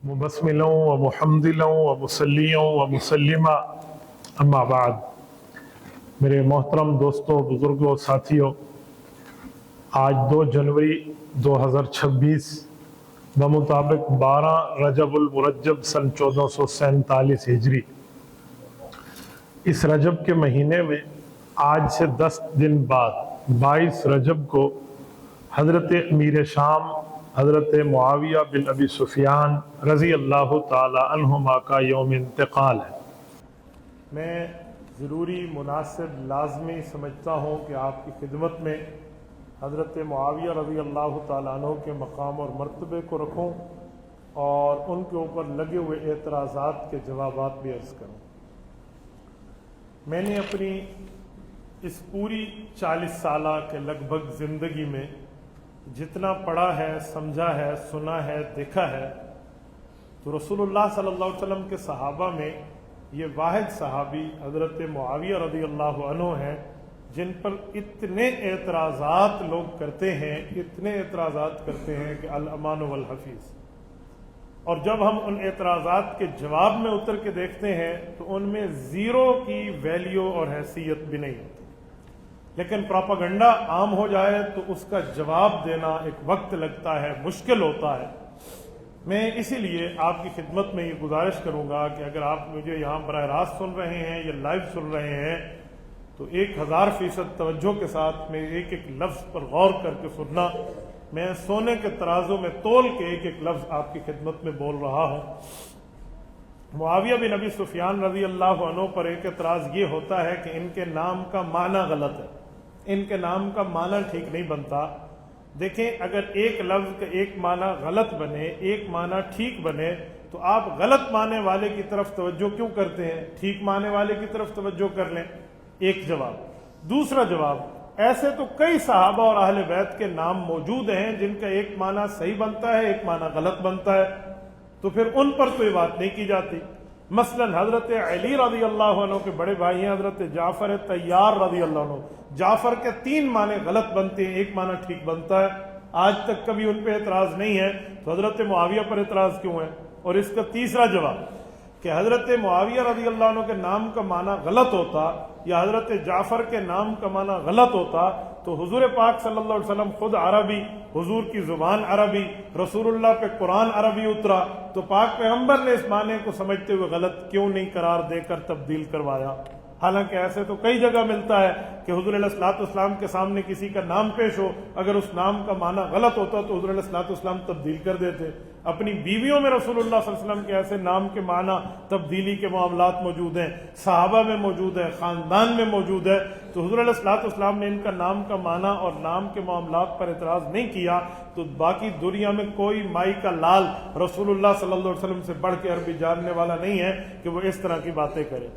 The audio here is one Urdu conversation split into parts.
مبسملوں و محمدلوں و مسلیوں و مسلمہ اما بعد۔ میرے محترم دوستوں، بزرگوں، ساتھیوں، آج 2 جنوری 2026 بمطابق 12 رجب المرجب سن 1447 ہجری، اس رجب کے مہینے میں آج سے 10 دن بعد 22 رجب کو حضرت امیر شام حضرت معاویہ بن ابی سفیان رضی اللہ تعالی عنہما کا یوم انتقال ہے۔ میں ضروری، مناسب، لازمی سمجھتا ہوں کہ آپ کی خدمت میں حضرت معاویہ رضی اللہ تعالیٰ عنہ کے مقام اور مرتبے کو رکھوں اور ان کے اوپر لگے ہوئے اعتراضات کے جوابات بھی عرض کروں۔ میں نے اپنی اس پوری 40 سالہ کے لگ بھگ زندگی میں جتنا پڑھا ہے، سمجھا ہے، سنا ہے، دیکھا ہے، تو رسول اللہ صلی اللہ علیہ وسلم کے صحابہ میں یہ واحد صحابی حضرت معاویہ رضی اللہ عنہ ہیں جن پر اتنے اعتراضات لوگ کرتے ہیں، اتنے اعتراضات کرتے ہیں کہ الامان والحفیظ۔ اور جب ہم ان اعتراضات کے جواب میں اتر کے دیکھتے ہیں تو ان میں زیرو کی ویلیو اور حیثیت بھی نہیں ہوتی، لیکن پراپاگنڈا عام ہو جائے تو اس کا جواب دینا ایک وقت لگتا ہے، مشکل ہوتا ہے۔ میں اسی لیے آپ کی خدمت میں یہ گزارش کروں گا کہ اگر آپ مجھے یہاں براہ راست سن رہے ہیں یا لائیو سن رہے ہیں تو 1000% توجہ کے ساتھ میں ایک ایک لفظ پر غور کر کے سننا۔ میں سونے کے ترازو میں تول کے ایک ایک لفظ آپ کی خدمت میں بول رہا ہوں۔ معاویہ بن ابی سفیان رضی اللہ عنہ پر ایک اعتراض یہ ہوتا ہے کہ ان کے نام کا معنی غلط ہے، ان کے نام کا معنی ٹھیک نہیں بنتا۔ دیکھیں، اگر ایک لفظ کا ایک معنی غلط بنے، ایک معنی ٹھیک بنے، تو آپ غلط معنی والے کی طرف توجہ کیوں کرتے ہیں؟ ٹھیک معنی والے کی طرف توجہ کر لیں۔ ایک جواب۔ دوسرا جواب، ایسے تو کئی صحابہ اور اہل بیت کے نام موجود ہیں جن کا ایک معنی صحیح بنتا ہے، ایک معنی غلط بنتا ہے، تو پھر ان پر تو یہ بات نہیں کی جاتی۔ مثلا حضرت علی رضی اللہ عنہ کے بڑے بھائی ہیں حضرت جعفر طیار رضی اللہ عنہ، جعفر کے 3 معنی غلط بنتے ہیں، ایک معنی ٹھیک بنتا ہے۔ آج تک کبھی ان پہ اعتراض نہیں ہے، تو حضرت معاویہ پر اعتراض کیوں ہے؟ اور اس کا تیسرا جواب کہ حضرت معاویہ رضی اللہ عنہ کے نام کا معنی غلط ہوتا یا حضرت جعفر کے نام کا معنی غلط ہوتا تو حضور پاک صلی اللہ علیہ وسلم خود عربی، حضور کی زبان عربی، رسول اللہ پہ قرآن عربی اترا، تو پاک پیغمبر نے اس معنی کو سمجھتے ہوئے غلط کیوں نہیں قرار دے کر تبدیل کروایا؟ حالانکہ ایسے تو کئی جگہ ملتا ہے کہ حضور علیہ الصلوۃ والسلام کے سامنے کسی کا نام پیش ہو، اگر اس نام کا معنی غلط ہوتا تو حضور علیہ الصلوۃ والسلام تبدیل کر دیتے۔ اپنی بیویوں میں رسول اللہ صلی اللہ علیہ وسلم کے ایسے نام کے معنی تبدیلی کے معاملات موجود ہیں، صحابہ میں موجود ہے، خاندان میں موجود ہے، تو حضور علیہ الصلوۃ والسلام نے ان کا نام کا معنی اور نام کے معاملات پر اعتراض نہیں کیا، تو باقی دنیا میں کوئی مائی کا لال رسول اللہ صلی اللہ علیہ وسلم سے بڑھ کے عربی جاننے والا نہیں ہے کہ وہ اس طرح کی باتیں کرے۔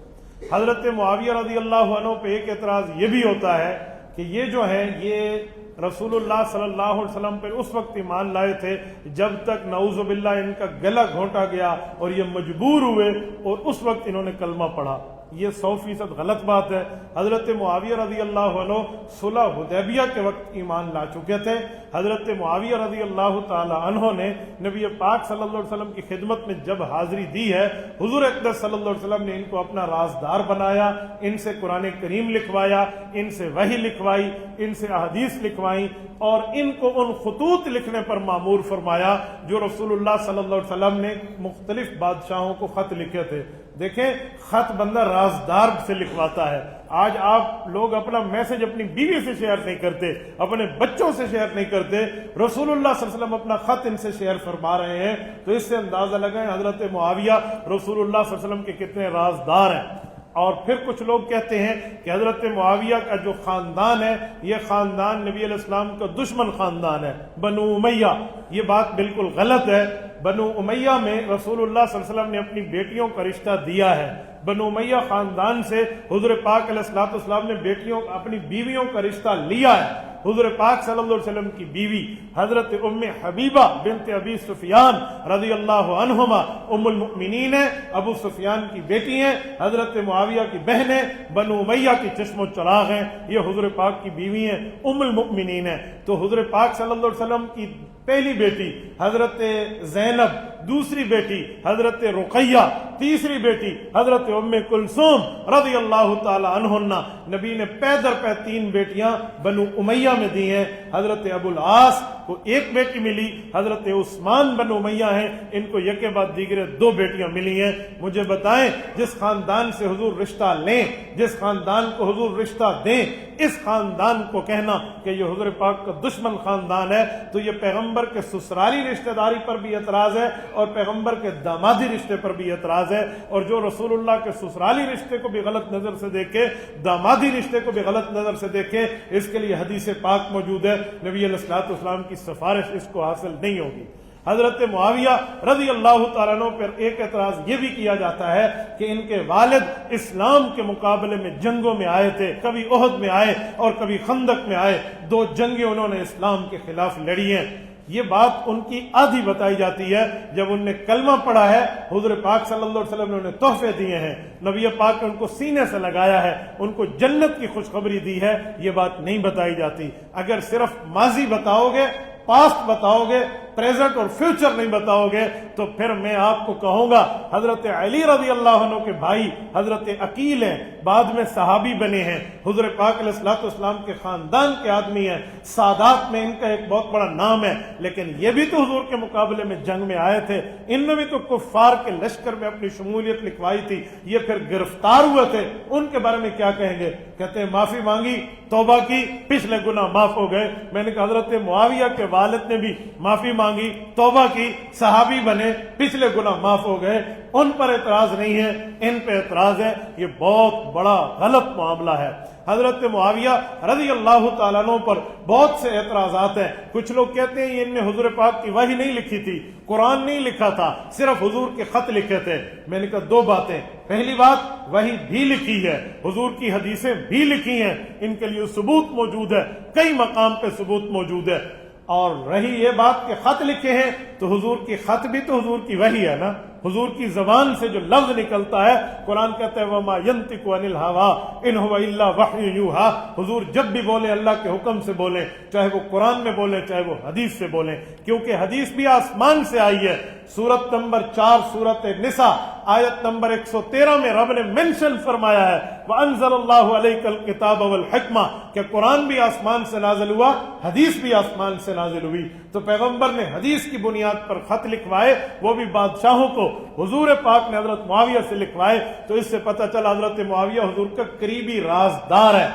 حضرت معاویہ رضی اللہ عنہ پہ ایک اعتراض یہ بھی ہوتا ہے کہ یہ جو ہے یہ رسول اللہ صلی اللہ علیہ وسلم پر اس وقت ایمان لائے تھے جب تک نعوذ باللہ ان کا گلا گھونٹا گیا اور یہ مجبور ہوئے اور اس وقت انہوں نے کلمہ پڑھا۔ یہ 100% غلط بات ہے۔ حضرت معاویہ رضی اللہ عنہ صلح حدیبیہ کے وقت ایمان لا چکے تھے۔ حضرت معاویہ رضی اللہ تعالی عنہ نے نبی پاک صلی اللہ علیہ وسلم کی خدمت میں جب حاضری دی ہے، حضور اقدس صلی اللہ علیہ وسلم نے ان کو اپنا رازدار بنایا، ان سے قرآن کریم لکھوایا، ان سے وحی لکھوائی، ان سے احادیث لکھوائیں، اور ان کو ان خطوط لکھنے پر مامور فرمایا جو رسول اللہ صلی اللہ علیہ وسلم نے مختلف بادشاہوں کو خط لکھے تھے۔ دیکھیں، خط بندہ رازدار سے لکھواتا ہے۔ آج آپ لوگ اپنا میسج اپنی بیوی سے شیئر نہیں کرتے، اپنے بچوں سے شیئر نہیں کرتے، رسول اللہ صلی اللہ علیہ وسلم اپنا خط ان سے شیئر فرما رہے ہیں، تو اس سے اندازہ لگائیں حضرت معاویہ رسول اللہ صلی اللہ علیہ وسلم کے کتنے رازدار ہیں۔ اور پھر کچھ لوگ کہتے ہیں کہ حضرت معاویہ کا جو خاندان ہے یہ خاندان نبی علیہ السلام کا دشمن خاندان ہے، بنو امیہ۔ یہ بات بالکل غلط ہے۔ بنو امیہ میں رسول اللہ صلی اللہ علیہ وسلم نے اپنی بیٹیوں کا رشتہ دیا ہے۔ بنو امیہ خاندان سے حضور پاک علیہ الصلوۃ والسلام نے اپنی بیویوں کا رشتہ لیا ہے۔ حضور پاک صلی اللہ علیہ وسلم کی بیوی حضرت ام حبیبہ بنت ابی سفیان رضی اللہ عنہما ام المؤمنین ہیں، ابو سفیان کی بیٹی ہیں، حضرت معاویہ کی بہنیں، بنو امیہ کی چشم و چراغ ہیں، یہ حضور پاک کی بیوی ہیں، ام المؤمنین ہیں۔ تو حضور پاک صلی اللہ علیہ وسلم کی پہلی بیٹی حضرت زینب دوسری بیٹی حضرت رقیہ، تیسری بیٹی حضرت ام کلثوم رضی اللہ تعالی عنہن۔ نبی نے پے در پے 3 بیٹیاں بنو امیہ میں دی ہیں۔ حضرت ابو العاص کو 1 بیٹی ملی، حضرت عثمان بن امیہ ہیں، ان کو یکے بعد دیگرے 2 بیٹیاں ملی ہیں۔ مجھے بتائیں، جس خاندان سے حضور رشتہ لیں، جس خاندان کو حضور رشتہ دیں، اس خاندان کو کہنا کہ یہ حضور پاک کا دشمن خاندان ہے، تو یہ پیغمبر کے سسرالی رشتہ داری پر بھی اعتراض ہے اور پیغمبر کے دامادی رشتے پر بھی اعتراض ہے۔ اور جو رسول اللہ کے سسرالی رشتے کو بھی غلط نظر سے دیکھے، دامادی رشتے کو بھی غلط نظر سے دیکھے، اس کے لیے حدیث پاک موجود ہے، نبی علیہ الصلوۃ والسلام کی سفارش اس کو حاصل نہیں ہوگی۔ حضرت معاویہ رضی اللہ تعالیٰ عنہ پر ایک اعتراض یہ بھی کیا جاتا ہے کہ ان کے والد اسلام کے مقابلے میں جنگوں میں آئے تھے، کبھی احد میں آئے اور کبھی خندق میں آئے، 2 جنگیں انہوں نے اسلام کے خلاف لڑی ہیں۔ یہ بات ان کی آدھی بتائی جاتی ہے، جب ان نے کلمہ پڑھا ہے، حضور پاک صلی اللہ علیہ وسلم نے انہیں تحفے دیے ہیں، نبی پاک نے ان کو سینے سے لگایا ہے، ان کو جنت کی خوشخبری دی ہے، یہ بات نہیں بتائی جاتی۔ اگر صرف ماضی بتاؤ گے، پاسٹ بتاؤ گے، پریزنٹ اور فیوچر نہیں بتاؤ گے، تو پھر میں آپ کو کہوں گا حضرت علی رضی اللہ عنہ کے بھائی حضرت عقیل ہیں، بعد میں صحابی بنے ہیں، حضور پاک علیہ الصلوۃ والسلام کے خاندان کے آدمی ہیں، سادات میں ان کا ایک بہت بڑا نام ہے، لیکن یہ بھی تو حضور کے مقابلے میں جنگ میں آئے تھے، ان نے بھی تو کفار کے لشکر میں اپنی شمولیت لکھوائی تھی، یہ پھر گرفتار ہوئے تھے، ان کے بارے میں کیا کہیں گے؟ کہتے ہیں معافی مانگی، توبہ کی، پچھلے گناہ معاف ہو گئے۔ میں نے کہا حضرت معاویہ کے والد نے بھی معافی مانگی، توبہ کی، صحابی بنے، پچھلے گناہ معاف ہو گئے، ان پر اعتراض نہیں ہے، ان پہ اعتراض ہے۔ یہ بہت بڑا غلط معاملہ ہے۔ حضرت معاویہ رضی اللہ تعالیٰ عنہ پر بہت سے اعتراضات ہیں۔ کچھ لوگ کہتے ہیں ان نے حضور پاک کی وحی نہیں لکھی تھی، قرآن نہیں لکھا تھا، صرف حضور کے خط لکھے تھے۔ میں نے کہا 2 باتیں، پہلی بات وحی بھی لکھی ہے، حضور کی حدیثیں بھی لکھی ہیں، ان کے لیے ثبوت موجود ہے، کئی مقام پہ ثبوت موجود ہے۔ اور رہی یہ بات کہ خط لکھے ہیں، تو حضور کی خط بھی تو حضور کی وحی ہے نا، حضور کی زبان سے جو لفظ نکلتا ہے، قرآن کہتا ہے وَمَا يَنْطِقُ عَنِ الْهَوَىٰ إِنْ هُوَ إِلَّا وَحْيٌ يُوحَىٰ۔ حضور جب بھی بولے اللہ کے حکم سے بولیں، چاہے وہ قرآن میں بولیں چاہے وہ حدیث سے بولیں، کیونکہ حدیث بھی آسمان سے آئی ہے۔ سورت نمبر 4 سورت نساء آیت نمبر 113 میں رب نے منشن فرمایا ہے وَأَنزَلَ اللَّهُ عَلَيْكَ الْكِتَابَ وَالْحِكْمَةَ، کہ قرآن بھی آسمان سے نازل ہوا، حدیث بھی آسمان سے نازل ہوئی۔ تو پیغمبر نے حدیث کی بنیاد پر خط لکھوائے، وہ بھی بادشاہوں کو، حضور پاک نے حضرت معاویہ سے لکھوائے، تو اس سے پتہ چلا حضرت معاویہ حضور کا قریبی رازدار ہے۔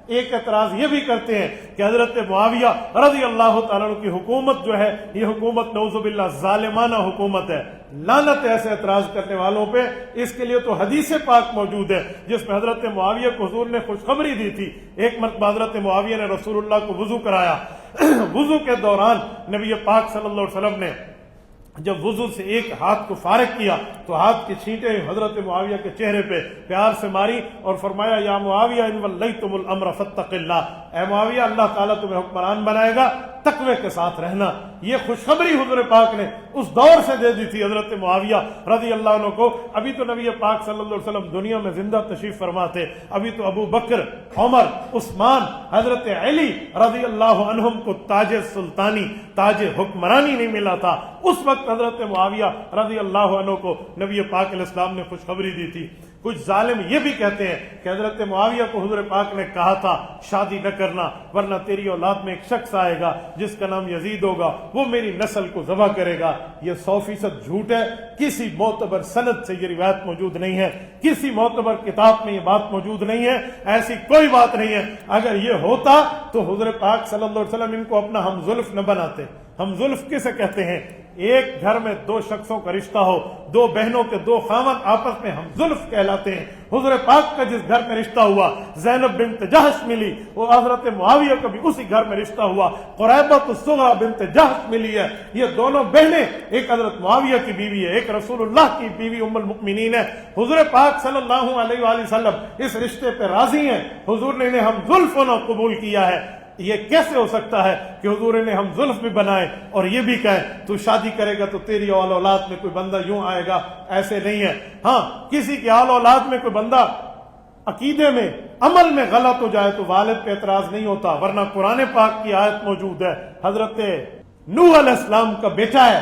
ایک اعتراض یہ بھی کرتے ہیں کہ حضرت معاویہ رضی اللہ تعالیٰ عنہ کی حکومت جو ہے، یہ حکومت نعوذ باللہ ظالمانہ حکومت ہے، لعنت ایسے اعتراض کرنے والوں پہ۔ اس کے لیے تو حدیث پاک موجود ہے جس میں حضرت معاویہ کو حضور نے خوشخبری دی تھی۔ ایک مرتبہ حضرت معاویہ نے رسول اللہ کو وضو کرایا، وضو کے دوران نبی پاک صلی اللہ علیہ وسلم نے جب وضو سے ایک ہاتھ کو فارغ کیا تو ہاتھ کی چھینٹیں حضرت معاویہ کے چہرے پہ پیار سے ماری اور فرمایا یا معاویہ ان ولیتم الامر فاتق اللہ، اے معاویہ اللہ تعالیٰ تمہیں حکمران بنائے گا، تقوی کے ساتھ رہنا۔ یہ خوشخبری حضور پاک نے اس دور سے دے دی تھی حضرت معاویہ رضی اللہ عنہ کو۔ ابھی تو نبی پاک صلی اللہ علیہ وسلم دنیا میں زندہ تشریف فرما تھے، ابھی تو ابو بکر، عمر، عثمان، حضرت علی رضی اللہ عنہم کو تاج سلطانی، تاج حکمرانی نہیں ملا تھا۔ اس وقت حضرت معاویہ رضی اللہ عنہ کو نبی پاک علیہ السلام نے خوشخبری دی تھی۔ کچھ ظالم یہ بھی کہتے ہیں کہ حضرت معاویہ کو حضور پاک نے کہا تھا شادی نہ کرنا ورنہ تیری اولاد میں ایک شخص آئے گا جس کا نام یزید ہوگا، وہ میری نسل کو ذبح کرے گا۔ یہ 100% جھوٹ ہے، کسی معتبر سند سے یہ روایت موجود نہیں ہے، کسی معتبر کتاب میں یہ بات موجود نہیں ہے، ایسی کوئی بات نہیں ہے۔ اگر یہ ہوتا تو حضور پاک صلی اللہ علیہ وسلم ان کو اپنا ہم زلف نہ بناتے۔ ہم زلف کسے کہتے ہیں؟ ایک گھر میں 2 شخصوں کا رشتہ ہو، 2 بہنوں کے 2 خاوند آپس میں ہم زلف کہلاتے ہیں۔ حضور پاک کا جس گھر میں رشتہ ہوا، زینب بنت جہش ملی، وہ حضرت معاویہ کا بھی اسی گھر میں رشتہ ہوا، قریبۃ الصغریٰ بنت جہش ملی ہے۔ یہ دونوں بہنیں، ایک حضرت معاویہ کی بیوی ہے، ایک رسول اللہ کی بیوی ام المؤمنین ہے۔ حضور پاک صلی اللہ علیہ وآلہ وسلم اس رشتے پہ راضی ہیں، حضور نے انہیں ہم زلف ہونا قبول کیا ہے۔ یہ کیسے ہو سکتا ہے کہ حضور نے ہم زلف بھی بنائے اور یہ بھی کہے تو شادی کرے گا تو تیری اولاد میں کوئی بندہ یوں آئے گا؟ ایسے نہیں ہے۔ ہاں، کسی کی اولاد میں کوئی بندہ عقیدے میں، عمل میں غلط ہو جائے تو والد پہ اعتراض نہیں ہوتا، ورنہ قرآن پاک کی آیت موجود ہے، حضرت نوح علیہ السلام کا بیٹا ہے،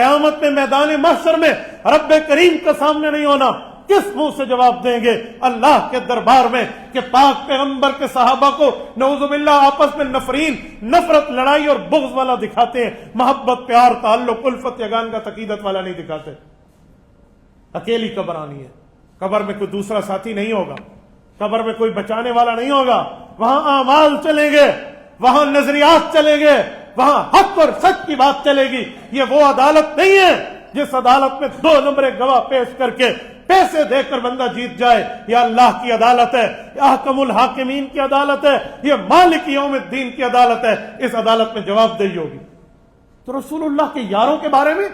قیامت میں میدان محشر میں رب کریم کے سامنے نہیں ہونا، کس منہ سے جواب دیں گے؟ اللہ کے دربار میں کہ پاک پیغمبر کے صحابہ کو نعوذ باللہ آپس میں نفرت، لڑائی اور بغض والا دکھاتے ہیں، محبت، پیار، تعلق، الفت، یگان کا عقیدت والا نہیں دکھاتے۔ اکیلی قبر آنی ہے، قبر میں کوئی دوسرا ساتھی نہیں ہوگا، قبر میں کوئی بچانے والا نہیں ہوگا، وہاں اعمال چلیں گے، وہاں نظریات چلیں گے، وہاں حق اور سچ کی بات چلے گی۔ یہ وہ عدالت نہیں ہے جس عدالت میں 2 نمبر گواہ پیش کر کے پیسے دے کر بندہ جیت جائے۔ یہ اللہ کی عدالت ہے، یہ احکم الحاکمین کی عدالت ہے، یہ مالک یوم الدین کی عدالت ہے۔ اس عدالت میں جواب دہی ہوگی۔ تو رسول اللہ کے یاروں کے بارے میں،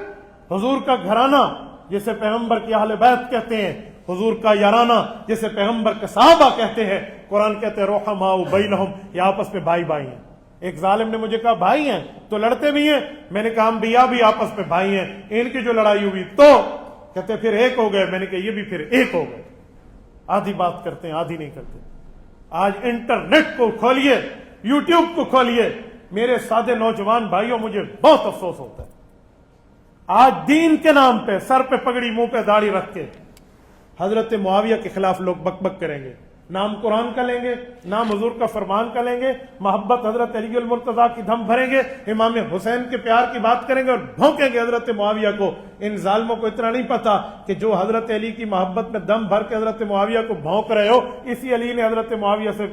حضور کا گھرانہ جسے پیغمبر کی اہل بیت کہتے ہیں، حضور کا یارانہ جسے پیغمبر کے صحابہ کہتے ہیں، قرآن کہتے ہیں رحماء بینہم، یہ آپس میں بھائی بھائی ہیں۔ ایک ظالم نے مجھے کہا بھائی ہیں تو لڑتے بھی ہیں، میں نے کہا انبیاء بھی آپس میں بھائی ہیں، ان کی جو لڑائی ہوئی تو کہتے پھر ایک ہو گئے، میں نے کہا یہ بھی پھر ایک ہو گئے۔ آدھی بات کرتے ہیں، آدھی نہیں کرتے۔ آج انٹرنیٹ کو کھولیے، یوٹیوب کو کھولیے، میرے سادے نوجوان بھائیوں مجھے بہت افسوس ہوتا ہے، آج دین کے نام پہ سر پہ پگڑی منہ پہ داڑھی رکھ کے حضرت معاویہ کے خلاف لوگ بک بک کریں گے، نام قرآن کا لیں گے، نام حضور کا فرمان کا لیں گے، محبت حضرت علی المرتضیٰ کی دم بھریں گے، امام حسین کے پیار کی بات کریں گے اور بھونکیں گے حضرت معاویہ کو۔ ان ظالموں کو اتنا نہیں پتا کہ جو حضرت علی کی محبت میں دم بھر کے حضرت معاویہ کو بھونک رہے ہو، اسی علی نے حضرت معاویہ سے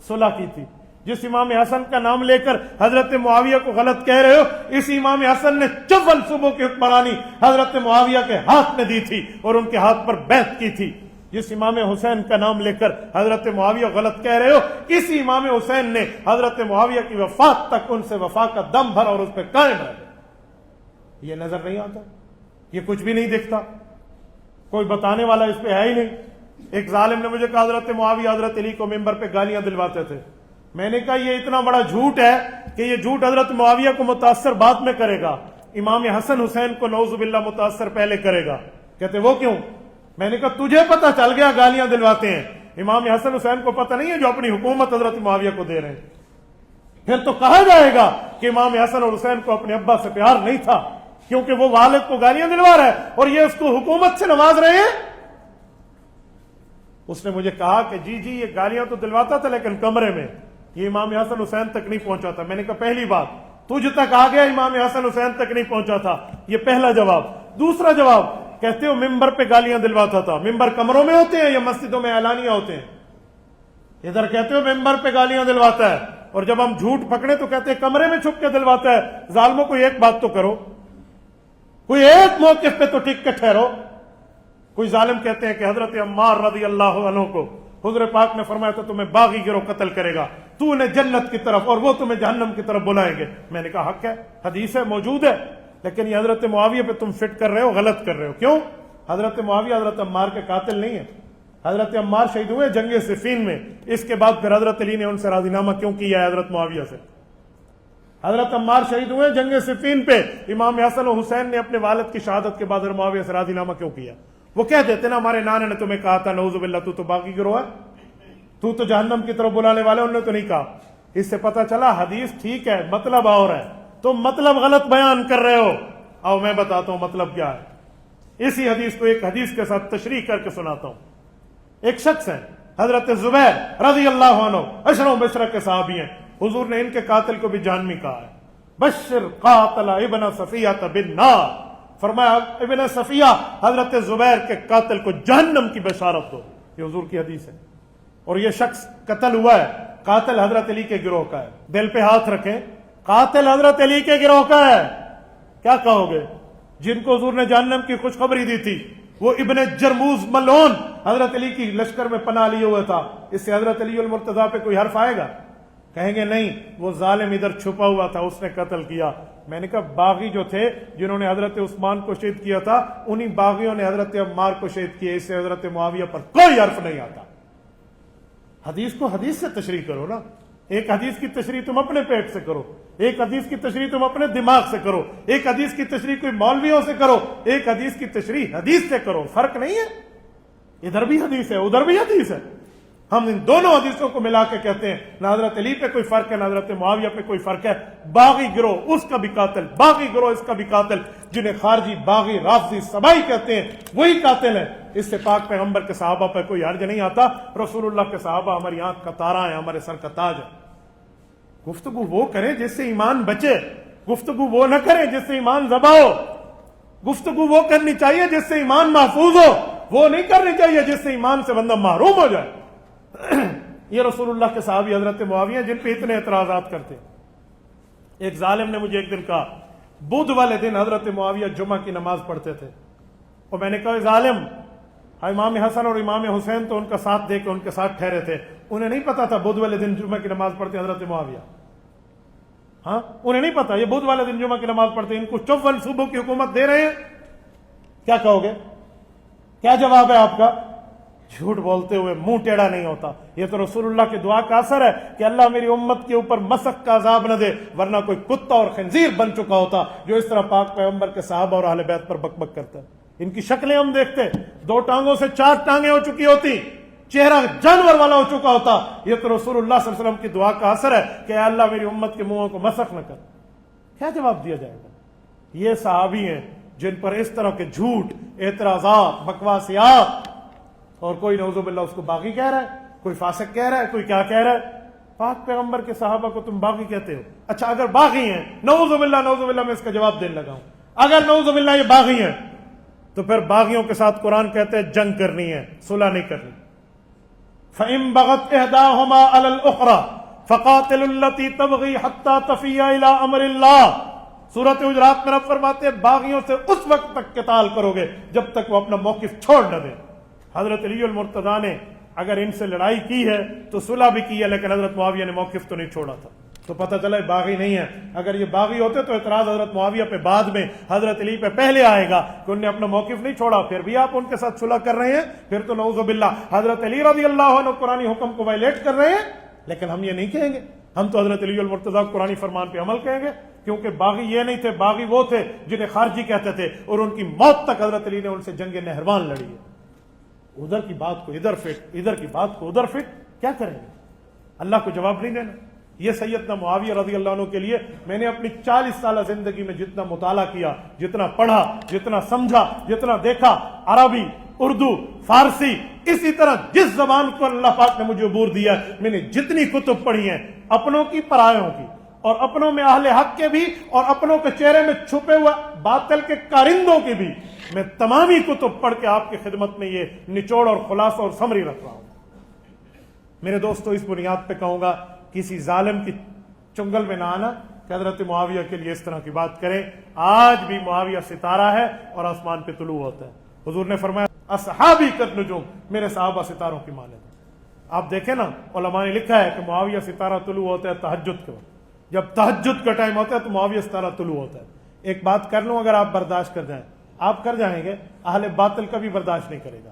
صلح کی تھی۔ جس امام حسن کا نام لے کر حضرت معاویہ کو غلط کہہ رہے ہو، اس امام حسن نے 54 صوبوں کی حکمرانی حضرت معاویہ کے ہاتھ میں دی تھی اور ان کے ہاتھ پر بیعت کی تھی۔ جس امام حسین کا نام لے کر حضرت معاویہ غلط کہہ رہے ہو، اسی امام حسین نے حضرت معاویہ کی وفات تک ان سے وفا کا دم بھر اور اس پہ قائم رہے۔ یہ نظر نہیں آتا، یہ کچھ بھی نہیں دکھتا، کوئی بتانے والا اس پہ ہے ہی نہیں۔ ایک ظالم نے مجھے کہا حضرت معاویہ حضرت علی کو ممبر پہ گالیاں دلواتے تھے۔ میں نے کہا یہ اتنا بڑا جھوٹ ہے کہ یہ جھوٹ حضرت معاویہ کو متاثر بعد میں کرے گا، امام حسن حسین کو نعوذ باللہ متاثر پہلے کرے گا۔ کہتے وہ کیوں؟ میں نے کہا تجھے پتہ چل گیا گالیاں دلواتے ہیں، امام حسن حسین کو پتہ نہیں ہے جو اپنی حکومت حضرت معاویہ کو دے رہے ہیں۔ پھر تو کہا جائے گا کہ امام حسن اور حسین کو اپنے ابا سے پیار نہیں تھا، کیونکہ وہ والد کو گالیاں دلوا رہا ہے اور یہ اس کو حکومت سے نواز رہے ہیں۔ اس نے مجھے کہا کہ جی یہ گالیاں تو دلواتا تھا لیکن کمرے میں، یہ امام حسن حسین تک نہیں پہنچا تھا۔ میں نے کہا پہلی بات تجھ تک آ گیا، امام حسن حسین تک نہیں پہنچا تھا، یہ پہلا جواب۔ دوسرا جواب، کہتے ہو ممبر پہ گالیاں دلواتا تھا، ممبر کمروں میں ہوتے ہیں یا مسجدوں میں اعلانیہ ہوتے ہیں؟ ادھر کہتے ہو ممبر پہ گالیاں دلواتا ہے اور جب ہم جھوٹ پکڑے تو کہتے ہیں کمرے میں چھپ کے دلواتا ہے۔ ظالموں کوئی ایک بات تو کرو، کوئی ایک موقف پہ تو ٹک کے ٹھہرو۔ کوئی ظالم کہتے ہیں کہ حضرت عمار رضی اللہ عنہ کو حضور پاک نے فرمایا تو تمہیں باغی گروہ قتل کرے گا، تو انہیں جنت کی طرف اور وہ تمہیں جہنم کی طرف بلائیں گے۔ میں نے کہا حق ہے، حدیث ہے، موجود ہے، لیکن یہ حضرت معاویہ پہ تم فٹ کر رہے ہو، غلط کر رہے ہو۔ کیوں؟ حضرت معاویہ حضرت عمار کے قاتل نہیں ہیں، حضرت عمار شہید ہوئے جنگ صفین میں، اس کے بعد پھر حضرت علی نے ان سے راضی نامہ کیوں کیا ہے حضرت معاویہ سے؟ حضرت عمار شہید ہوئے جنگ صفین پہ، امام حسن و حسین نے اپنے والد کی شہادت کے بعد حضرت معاویہ سے راضی نامہ کیوں کیا؟ وہ کہہ دیتے نا ہمارے نانا نے تمہیں کہا تھا نعوذ باللہ تو باغی گروہ ہے، تو جہنم کی طرف بلانے والے، انہوں نے تو نہیں کہا۔ اس سے پتہ چلا حدیث ٹھیک ہے، مطلب اور ہے، تم مطلب غلط بیان کر رہے ہو۔ آؤ میں بتاتا ہوں مطلب کیا ہے۔ اسی حدیث کو ایک حدیث کے ساتھ تشریح کر کے سناتا ہوں۔ ایک شخص ہے حضرت زبیر رضی اللہ عنہ، عشروں بشرہ کے صحابی ہیں، حضور نے ان کے قاتل کو بھی جہنمی کہا ہے، بشر قاتل ابن صفیہ بالنار، فرمایا ابن صفیہ حضرت زبیر کے قاتل کو جہنم کی بشارت دو۔ یہ حضور کی حدیث ہے۔ اور یہ شخص قتل ہوا ہے، قاتل حضرت علی کے گروہ کا ہے۔ دل پہ ہاتھ رکھیں، قاتل حضرت علی کے گروہ کا ہے۔ کیا کہو گے؟ جن کو حضور نے جہنم کی خوشخبری دی تھی، وہ ابن جرموز ملعون حضرت علی کی لشکر میں پناہ لیے ہوئے تھا، اس سے حضرت علی المرتضیٰ پہ کوئی حرف آئے گا؟ کہیں گے نہیں، وہ ظالم ادھر چھپا ہوا تھا، اس نے قتل کیا۔ میں نے کہا باغی جو تھے جنہوں نے حضرت عثمان کو شہید کیا تھا، انہی باغیوں نے حضرت عمار کو شہید کیا، اس سے حضرت معاویہ پر کوئی حرف نہیں آتا۔ حدیث کو حدیث سے تشریح کرو نا، ایک حدیث کی تشریح تم اپنے پیٹ سے کرو، ایک حدیث کی تشریح تم اپنے دماغ سے کرو، ایک حدیث کی تشریح کوئی مولویوں سے کرو، ایک حدیث کی تشریح حدیث سے کرو، فرق نہیں ہے۔ ادھر بھی حدیث ہے، ادھر بھی حدیث ہے۔ ہم ان دونوں حدیثوں کو ملا کے کہتے ہیں نہ حضرت علی پہ کوئی فرق ہے نہ حضرت معاویہ پہ کوئی فرق ہے. باغی گروہ اس کا بھی قاتل، باغی گروہ اس کا بھی قاتل، جنہیں خارجی باغی رافضی سبائی کہتے ہیں، وہی قاتل ہے. اس سے پاک پیغمبر کے صحابہ پر کوئی حرج نہیں آتا. رسول اللہ کے صحابہ ہماری آنکھ کا تارا ہیں، ہمارے سر کا تاج ہے. گفتگو وہ کریں جس سے ایمان بچے، گفتگو وہ نہ کریں جس سے ایمان ذبح ہو. گفتگو وہ کرنی چاہیے جس سے ایمان محفوظ ہو، وہ نہیں کرنی چاہیے جس سے ایمان سے بندہ محروم ہو جائے. یہ رسول اللہ کے صحابی حضرت معاویہ جن پہ اتنے اعتراضات کرتے. ایک ظالم نے مجھے ایک دن کہا، بدھ والے دن حضرت معاویہ جمعہ کی نماز پڑھتے تھے، اور میں نے کہا ظالم، امام حسن اور امام حسین تو ان کا ساتھ دے کے ان کے ساتھ ٹھہرے تھے، انہیں نہیں پتا تھا بدھ والے دن جمعہ کی نماز پڑھتے حضرت معاویہ؟ ہاں انہیں نہیں پتا یہ بدھ والے دن جمعہ کی نماز پڑھتے، ان کو 54 صوبوں کی حکومت دے رہے ہیں. کیا کہو گے؟ کیا جواب ہے آپ کا؟ جھوٹ بولتے ہوئے منہ ٹیڑھا نہیں ہوتا. یہ تو رسول اللہ کی دعا کا اثر ہے کہ اللہ میری امت کے اوپر مسخ کا عذاب نہ دے، ورنہ کوئی کتا اور خنزیر بن چکا ہوتا جو اس طرح پاک پیغمبر کے صحابہ اور اہل بیت پر بک بک کرتا ہے. ان کی شکلیں ہم دیکھتے، 2 ٹانگوں سے 4 ٹانگیں ہو چکی ہوتی، چہرہ جانور والا ہو چکا ہوتا. یہ تو رسول اللہ صلی اللہ علیہ وسلم کی دعا کا اثر ہے کہ اے اللہ میری امت کے منہوں کو مسخ نہ کر. کیا جواب دیا جائے گا؟ یہ صحابی ہیں جن پر اس طرح کے جھوٹ، اعتراضات، بکواسیات، اور کوئی نعوذ باللہ اس کو باغی کہہ رہا ہے، کوئی فاسق کہہ رہا ہے، کوئی کیا کہہ رہا ہے. پاک پیغمبر کے صحابہ کو تم باغی کہتے ہو. اچھا اگر باغی ہیں، نعوذ باللہ میں اس کا جواب دینے لگا ہوں، اگر نعوذ باللہ یہ باغی ہیں تو پھر باغیوں کے ساتھ قرآن کہتے ہیں جنگ کرنی ہے، صلح نہیں کرنی. فَإِن بَغَتْ إِحْدَاهُمَا عَلَى الْأُخْرَى فَقَاتِلُوا الَّتِي تَبْغِي حَتَّى تَفِيَّ إِلَىٰ أَمْرِ اللَّهِ. سورۃ حجرات میں رب فرماتے ہیں باغیوں سے اس وقت تک قتال کرو گے جب تک وہ اپنا موقف چھوڑ نہ دیں. حضرت علی المرتضیٰ نے اگر ان سے لڑائی کی ہے تو صلح بھی کی ہے، لیکن حضرت معاویہ نے موقف تو نہیں چھوڑا تھا. تو پتہ چلا باغی نہیں ہے. اگر یہ باغی ہوتے تو اعتراض حضرت معاویہ پہ بعد میں، حضرت علی پہ پہلے آئے گا کہ انہوں نے اپنا موقف نہیں چھوڑا، پھر بھی آپ ان کے ساتھ صلح کر رہے ہیں. پھر تو نعوذ باللہ حضرت علی رضی اللہ عنہ قرآنی حکم کو وائلیٹ کر رہے ہیں. لیکن ہم یہ نہیں کہیں گے، ہم تو حضرت علی المرتضیٰ قرآنی فرمان پہ عمل کہیں گے، کیونکہ باغی یہ نہیں تھے، باغی وہ تھے جنہیں خارجی کہتے تھے، اور ان کی موت تک حضرت علی نے ان سے جنگ نہروان لڑی ہے. ادھر کی بات کو ادھر فٹ، ادھر کی بات کو ادھر فٹ، کیا کریں گے؟ اللہ کو جواب نہیں دینا. یہ سیدنا معاویہ رضی اللہ عنہ کے لیے میں نے اپنی 40 سالہ زندگی میں جتنا مطالعہ کیا، جتنا پڑھا، جتنا سمجھا، جتنا دیکھا، عربی، اردو، فارسی، اسی طرح جس زبان کو اللہ پاک نے مجھے عبور دیا، میں نے جتنی کتب پڑھی ہیں، اپنوں کی پرایوں کی، اور اپنوں میں اہل حق کے بھی، اور اپنوں کے چہرے میں چھپے ہوئے باطل کے کارندوں کی بھی، میں تمامی کتب پڑھ کے آپ کی خدمت میں یہ نچوڑ اور خلاصہ اور سمری رکھ رہا ہوں. میرے دوستو اس بنیاد پہ کہوں گا کسی ظالم کی چنگل میں نہ آنا کہ حضرت معاویہ کے لیے اس طرح کی بات کریں. آج بھی معاویہ ستارہ ہے اور آسمان پہ طلوع ہوتا ہے. حضور نے فرمایا اصحابی کالنجوم، میرے صحابہ ستاروں کی مانند. آپ دیکھیں نا، علماء نے لکھا ہے کہ معاویہ ستارہ طلوع ہوتا ہے تہجد کے وقت. جب تہجد کا ٹائم ہوتا ہے تو معاویہ ستارہ طلوع ہوتا ہے. ایک بات کر لوں، اگر آپ برداشت کر جائیں، آپ کر جائیں گے، اہل باطل کا بھی برداشت نہیں کرے گا.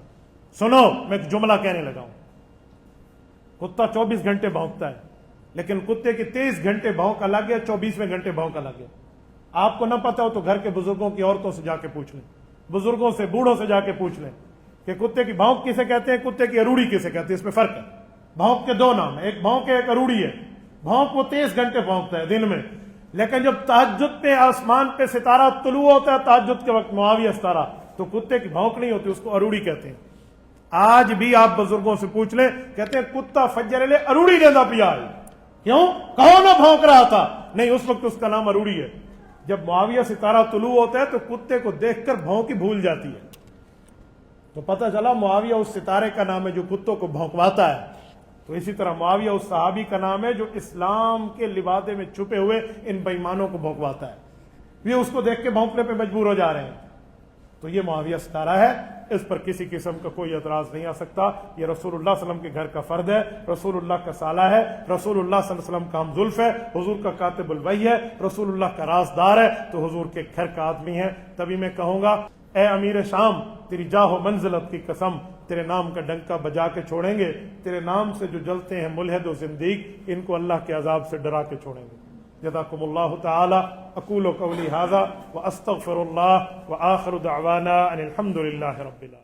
سنو، میں ایک جملہ کہنے لگا ہوں. کتا 24 گھنٹے بھونکتا ہے، لیکن کتے کی 23 گھنٹے بھونک الگ ہے، 24ویں گھنٹے بھونک الگ ہے. آپ کو نہ پتا ہو تو گھر کے بزرگوں کی عورتوں سے جا کے پوچھ لیں، بزرگوں سے، بوڑھوں سے جا کے پوچھ لیں کہ کتے کی بھونک کسے کہتے ہیں، کتے کی اروڑی کسے کہتے ہیں. اس میں فرق ہے. بھونک کے 2 نام ہیں، ایک بھونک ہے، ایک اروڑی ہے. بھونک وہ 23 گھنٹے بھونکتا ہے دن میں، لیکن جب تہجد پہ آسمان پہ ستارہ طلوع ہوتا ہے، تہجد کے وقت معاویہ ستارہ، تو کتے کی بھونک نہیں ہوتی، اس کو اروڑی کہتے ہیں. آج بھی آپ بزرگوں سے پوچھ لیں، کہتے ہیں کتا فجر لے اروڑی لینا پیا ہے. کیوں؟ کہو نہ بھونک رہا تھا. نہیں، اس وقت اس کا نام اروڑی ہے. جب معاویہ ستارہ طلوع ہوتا ہے تو کتے کو دیکھ کر بھونکی بھول جاتی ہے. تو پتہ چلا معاویہ اس ستارے کا نام ہے جو کتوں کو بھونکواتا ہے. تو اسی طرح معاویہ اس صحابی کا نام ہے جو اسلام کے لبادے میں چھپے ہوئے ان بے ایمانوں کو بھونکواتا ہے. یہ اس کو دیکھ کے بھونکنے پہ مجبور ہو جا رہے ہیں. تو یہ معاویہ ستارہ ہے، اس پر کسی قسم کا کوئی اعتراض نہیں آ سکتا. یہ رسول اللہ صلی اللہ علیہ وسلم کے گھر کا فرد ہے، رسول اللہ کا سالہ ہے، رسول اللہ صلی اللہ علیہ وسلم کا ہم زلف ہے، حضور کا کاتب الوحی ہے، رسول اللہ کا رازدار ہے، تو حضور کے گھر کا آدمی ہے. تبھی میں کہوں گا اے امیر شام، تیری جاہ و منزلت کی قسم، تیرے نام کا ڈنکا بجا کے چھوڑیں گے. تیرے نام سے جو جلتے ہیں ملحد و زندیق، ان کو اللہ کے عذاب سے ڈرا کے چھوڑیں گے. جزاکم اللہ تعالی. اقول قولی ھذا واستغفر اللہ، وآخر دعوانا ان الحمد للہ رب العالمین.